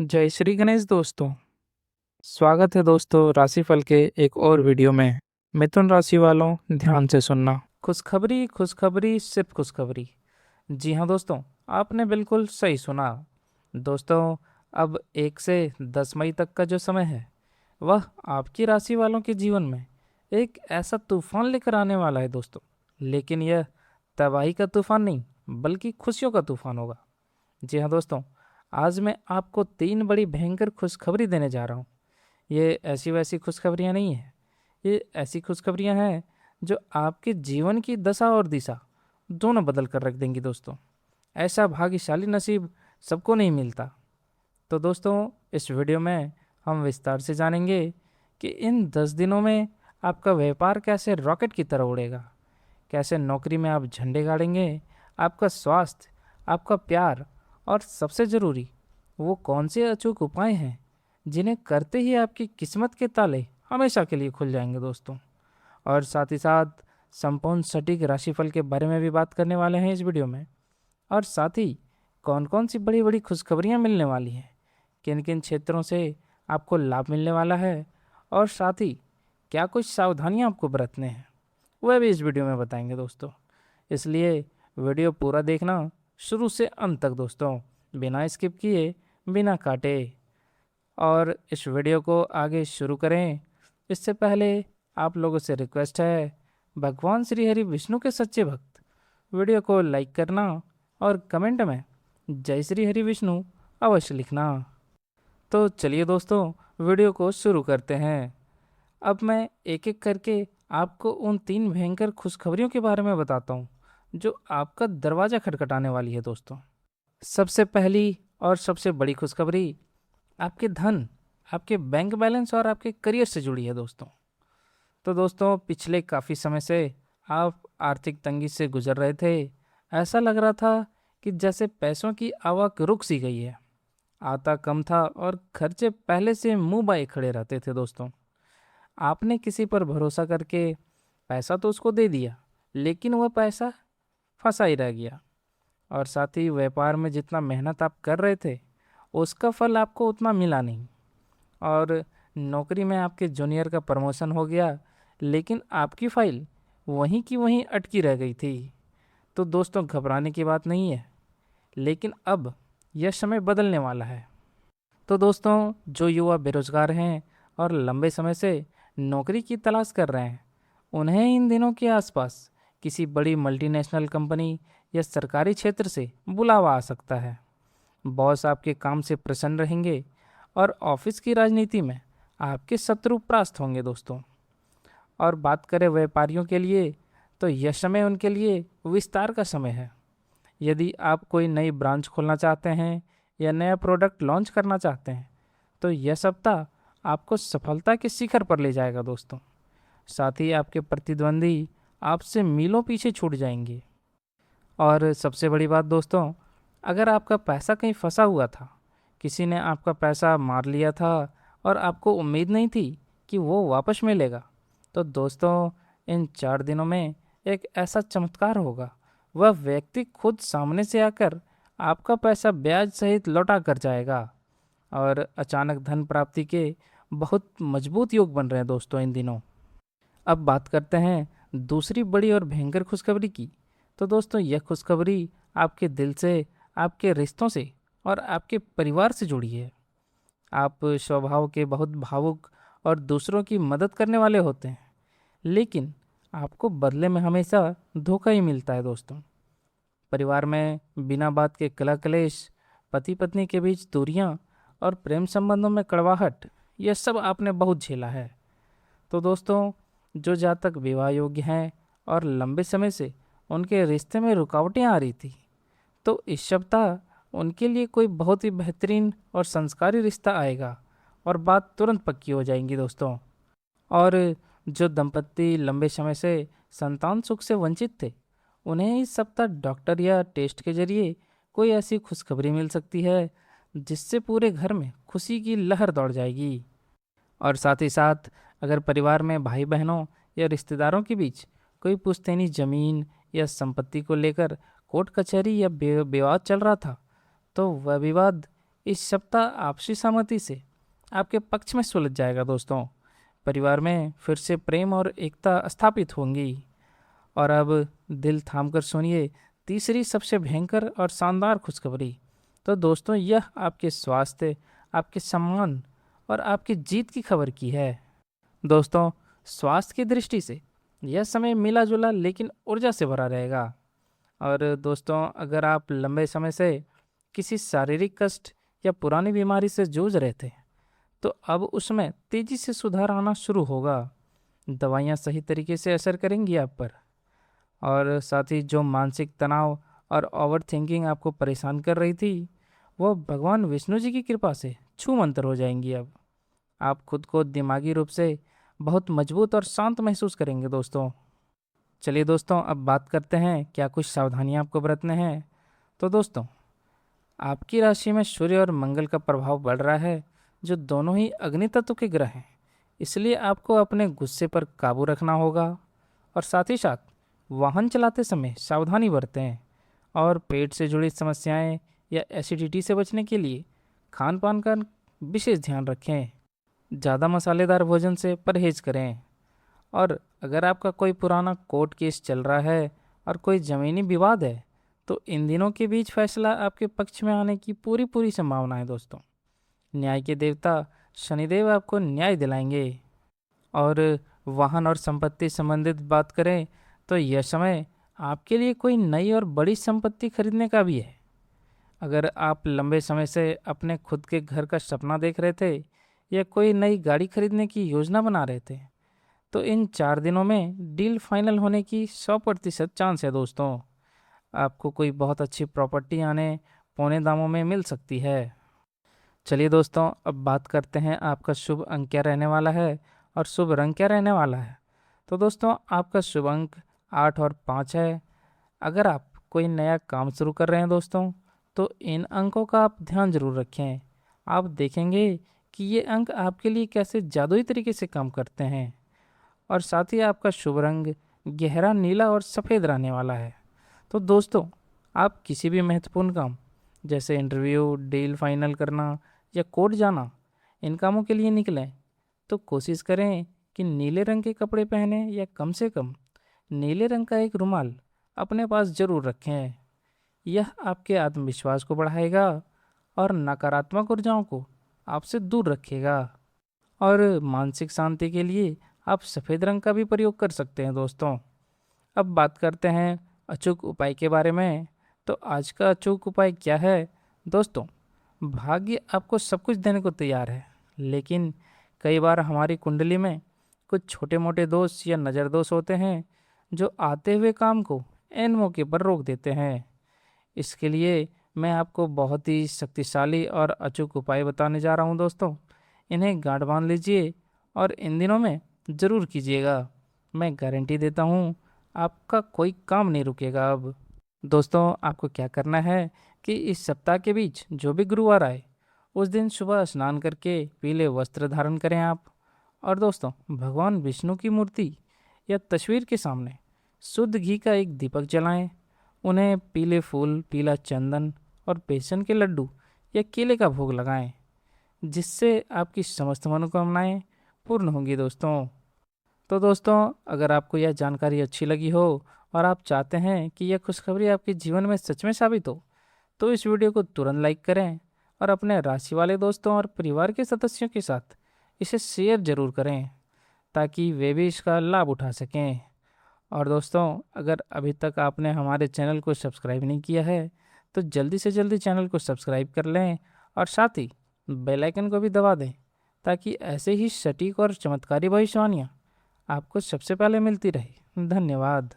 जय श्री गणेश दोस्तों। स्वागत है दोस्तों राशिफल के एक और वीडियो में। मिथुन राशि वालों ध्यान से सुनना। खुशखबरी खुशखबरी सिर्फ खुशखबरी। जी हाँ दोस्तों, आपने बिल्कुल सही सुना। दोस्तों, अब 1 से 10 मई तक का जो समय है वह आपकी राशि वालों के जीवन में एक ऐसा तूफान लेकर आने वाला है दोस्तों। लेकिन यह तबाही का तूफान नहीं बल्कि खुशियों का तूफान होगा। जी हाँ दोस्तों, आज मैं आपको 3 बड़ी भयंकर खुशखबरी देने जा रहा हूँ। ये ऐसी वैसी खुशखबरियाँ नहीं है। ये ऐसी खुशखबरियाँ हैं जो आपके जीवन की दशा और दिशा दोनों बदल कर रख देंगी दोस्तों। ऐसा भाग्यशाली नसीब सबको नहीं मिलता। तो दोस्तों, इस वीडियो में हम विस्तार से जानेंगे कि इन 10 दिनों में आपका व्यापार कैसे रॉकेट की तरह उड़ेगा, कैसे नौकरी में आप झंडे गाड़ेंगे, आपका स्वास्थ्य, आपका प्यार और सबसे ज़रूरी वो कौन से अचूक उपाय हैं जिन्हें करते ही आपकी किस्मत के ताले हमेशा के लिए खुल जाएंगे दोस्तों। और साथ ही साथ संपूर्ण सटीक राशिफल के बारे में भी बात करने वाले हैं इस वीडियो में। और साथ ही कौन कौन सी बड़ी बड़ी खुशखबरियाँ मिलने वाली हैं, किन किन क्षेत्रों से आपको लाभ मिलने वाला है, और साथ ही क्या कुछ सावधानियाँ आपको बरतने हैं, वह भी इस वीडियो में बताएंगे दोस्तों। इसलिए वीडियो पूरा देखना शुरू से अंत तक दोस्तों, बिना स्किप किए, बिना काटे। और इस वीडियो को आगे शुरू करें इससे पहले आप लोगों से रिक्वेस्ट है, भगवान श्री हरि विष्णु के सच्चे भक्त वीडियो को लाइक करना और कमेंट में जय श्री हरि विष्णु अवश्य लिखना। तो चलिए दोस्तों, वीडियो को शुरू करते हैं। अब मैं एक एक करके आपको उन 3 भयंकर खुशखबरियों के बारे में बताता हूँ जो आपका दरवाज़ा खटखटाने वाली है दोस्तों। सबसे पहली और सबसे बड़ी खुशखबरी आपके धन, आपके बैंक बैलेंस और आपके करियर से जुड़ी है दोस्तों। तो दोस्तों, पिछले काफ़ी समय से आप आर्थिक तंगी से गुजर रहे थे। ऐसा लग रहा था कि जैसे पैसों की आवक रुक सी गई है। आता कम था और खर्चे पहले से मुंह बाए खड़े रहते थे दोस्तों। आपने किसी पर भरोसा करके पैसा तो उसको दे दिया, लेकिन वह पैसा फंसा ही रह गया। और साथ ही व्यापार में जितना मेहनत आप कर रहे थे उसका फल आपको उतना मिला नहीं। और नौकरी में आपके जूनियर का प्रमोशन हो गया, लेकिन आपकी फाइल वहीं की वहीं अटकी रह गई थी। तो दोस्तों, घबराने की बात नहीं है, लेकिन अब यह समय बदलने वाला है। तो दोस्तों, जो युवा बेरोजगार हैं और लंबे समय से नौकरी की तलाश कर रहे हैं, उन्हें इन दिनों के आसपास किसी बड़ी मल्टीनेशनल कंपनी या सरकारी क्षेत्र से बुलावा आ सकता है। बॉस आपके काम से प्रसन्न रहेंगे और ऑफिस की राजनीति में आपके शत्रु परास्त होंगे दोस्तों। और बात करें व्यापारियों के लिए, तो यह समय उनके लिए विस्तार का समय है। यदि आप कोई नई ब्रांच खोलना चाहते हैं या नया प्रोडक्ट लॉन्च करना चाहते हैं, तो यह सप्ताह आपको सफलता के शिखर पर ले जाएगा दोस्तों। साथ ही आपके प्रतिद्वंदी आपसे मीलों पीछे छूट जाएंगे। और सबसे बड़ी बात दोस्तों, अगर आपका पैसा कहीं फंसा हुआ था, किसी ने आपका पैसा मार लिया था और आपको उम्मीद नहीं थी कि वो वापस मिलेगा, तो दोस्तों, इन 4 दिनों में एक ऐसा चमत्कार होगा। वह व्यक्ति खुद सामने से आकर आपका पैसा ब्याज सहित लौटा कर जाएगा। और अचानक धन प्राप्ति के बहुत मजबूत योग बन रहे हैं दोस्तों इन दिनों। अब बात करते हैं दूसरी बड़ी और भयंकर खुशखबरी की। तो दोस्तों, यह खुशखबरी आपके दिल से, आपके रिश्तों से और आपके परिवार से जुड़ी है। आप स्वभाव के बहुत भावुक और दूसरों की मदद करने वाले होते हैं, लेकिन आपको बदले में हमेशा धोखा ही मिलता है दोस्तों। परिवार में बिना बात के कलह कलेश, पति पत्नी के बीच दूरियां और प्रेम संबंधों में कड़वाहट, यह सब आपने बहुत झेला है। तो दोस्तों, जो जातक विवाह योग्य हैं और लंबे समय से उनके रिश्ते में रुकावटें आ रही थी, तो इस सप्ताह उनके लिए कोई बहुत ही बेहतरीन और संस्कारी रिश्ता आएगा और बात तुरंत पक्की हो जाएंगी दोस्तों। और जो दंपत्ति लंबे समय से संतान सुख से वंचित थे, उन्हें इस सप्ताह डॉक्टर या टेस्ट के जरिए कोई ऐसी खुशखबरी मिल सकती है जिससे पूरे घर में खुशी की लहर दौड़ जाएगी। और साथ ही साथ अगर परिवार में भाई बहनों या रिश्तेदारों के बीच कोई पुश्तैनी जमीन या संपत्ति को लेकर कोर्ट कचहरी या विवाद चल रहा था, तो वह विवाद इस सप्ताह आपसी सहमति से आपके पक्ष में सुलझ जाएगा दोस्तों। परिवार में फिर से प्रेम और एकता स्थापित होंगी। और अब दिल थाम कर सुनिए तीसरी सबसे भयंकर और शानदार खुशखबरी। तो दोस्तों यह आपके स्वास्थ्य, आपके सम्मान और आपकी जीत की खबर की है। दोस्तों स्वास्थ्य की दृष्टि से यह समय मिला जुला लेकिन ऊर्जा से भरा रहेगा। और दोस्तों अगर आप लंबे समय से किसी शारीरिक कष्ट या पुरानी बीमारी से जूझ रहे थे तो अब उसमें तेजी से सुधार आना शुरू होगा। दवाइयाँ सही तरीके से असर करेंगी आप पर। और साथ ही जो मानसिक तनाव और ओवर थिंकिंग आपको परेशान कर रही थी वो भगवान विष्णु जी की कृपा से छू मंतर हो जाएंगी। अब आप खुद को दिमागी रूप से बहुत मजबूत और शांत महसूस करेंगे दोस्तों। चलिए दोस्तों अब बात करते हैं क्या कुछ सावधानियां आपको बरतने हैं। तो दोस्तों आपकी राशि में सूर्य और मंगल का प्रभाव बढ़ रहा है जो दोनों ही अग्नि तत्व के ग्रह हैं। इसलिए आपको अपने गुस्से पर काबू रखना होगा। और साथ ही साथ वाहन चलाते समय सावधानी बरतें। और पेट से जुड़ी समस्याएं या एसिडिटी से बचने के लिए खान पान का विशेष ध्यान रखें। ज़्यादा मसालेदार भोजन से परहेज करें। और अगर आपका कोई पुराना कोर्ट केस चल रहा है और कोई ज़मीनी विवाद है तो इन दिनों के बीच फैसला आपके पक्ष में आने की पूरी पूरी संभावना है दोस्तों। न्याय के देवता शनिदेव आपको न्याय दिलाएंगे। और वाहन और संपत्ति संबंधित बात करें तो यह समय आपके लिए कोई नई और बड़ी संपत्ति खरीदने का भी है। अगर आप लंबे समय से अपने खुद के घर का सपना देख रहे थे या कोई नई गाड़ी खरीदने की योजना बना रहे थे तो इन 4 दिनों में डील फाइनल होने की 100% चांस है दोस्तों। आपको कोई बहुत अच्छी प्रॉपर्टी आने पौने दामों में मिल सकती है। चलिए दोस्तों अब बात करते हैं आपका शुभ अंक क्या रहने वाला है और शुभ रंग क्या रहने वाला है। तो दोस्तों आपका शुभ अंक 8 और 5 है। अगर आप कोई नया काम शुरू कर रहे हैं दोस्तों तो इन अंकों का आप ध्यान जरूर रखें। आप देखेंगे कि ये अंक आपके लिए कैसे जादुई तरीके से काम करते हैं। और साथ ही आपका शुभ रंग गहरा नीला और सफ़ेद रहने वाला है। तो दोस्तों आप किसी भी महत्वपूर्ण काम जैसे इंटरव्यू, डील फाइनल करना या कोर्ट जाना, इन कामों के लिए निकलें तो कोशिश करें कि नीले रंग के कपड़े पहनें या कम से कम नीले रंग का एक रुमाल अपने पास जरूर रखें। यह आपके आत्मविश्वास को बढ़ाएगा और नकारात्मक ऊर्जाओं को आपसे दूर रखेगा। और मानसिक शांति के लिए आप सफ़ेद रंग का भी प्रयोग कर सकते हैं दोस्तों। अब बात करते हैं अचूक उपाय के बारे में। तो आज का अचूक उपाय क्या है दोस्तों। भाग्य आपको सब कुछ देने को तैयार है लेकिन कई बार हमारी कुंडली में कुछ छोटे मोटे दोष या नज़र दोष होते हैं जो आते हुए काम को ऐन मौके पर रोक देते हैं। इसके लिए मैं आपको बहुत ही शक्तिशाली और अचूक उपाय बताने जा रहा हूं दोस्तों। इन्हें गांठ बांध लीजिए और इन दिनों में ज़रूर कीजिएगा। मैं गारंटी देता हूं आपका कोई काम नहीं रुकेगा। अब दोस्तों आपको क्या करना है कि इस सप्ताह के बीच जो भी गुरुवार आए उस दिन सुबह स्नान करके पीले वस्त्र धारण करें आप। और दोस्तों भगवान विष्णु की मूर्ति या तस्वीर के सामने शुद्ध घी का एक दीपक जलाएं। उन्हें पीले फूल, पीला चंदन और बेसन के लड्डू या केले का भोग लगाएं जिससे आपकी समस्त मनोकामनाएं पूर्ण होंगी दोस्तों। तो दोस्तों अगर आपको यह जानकारी अच्छी लगी हो और आप चाहते हैं कि यह खुशखबरी आपके जीवन में सच में साबित हो तो इस वीडियो को तुरंत लाइक करें और अपने राशि वाले दोस्तों और परिवार के सदस्यों के साथ इसे शेयर जरूर करें ताकि वे भी इसका लाभ उठा सकें। और दोस्तों अगर अभी तक आपने हमारे चैनल को सब्सक्राइब नहीं किया है तो जल्दी से जल्दी चैनल को सब्सक्राइब कर लें और साथ ही बेल आइकन को भी दबा दें ताकि ऐसे ही सटीक और चमत्कारी भविष्यवाणियाँ आपको सबसे पहले मिलती रहे। धन्यवाद।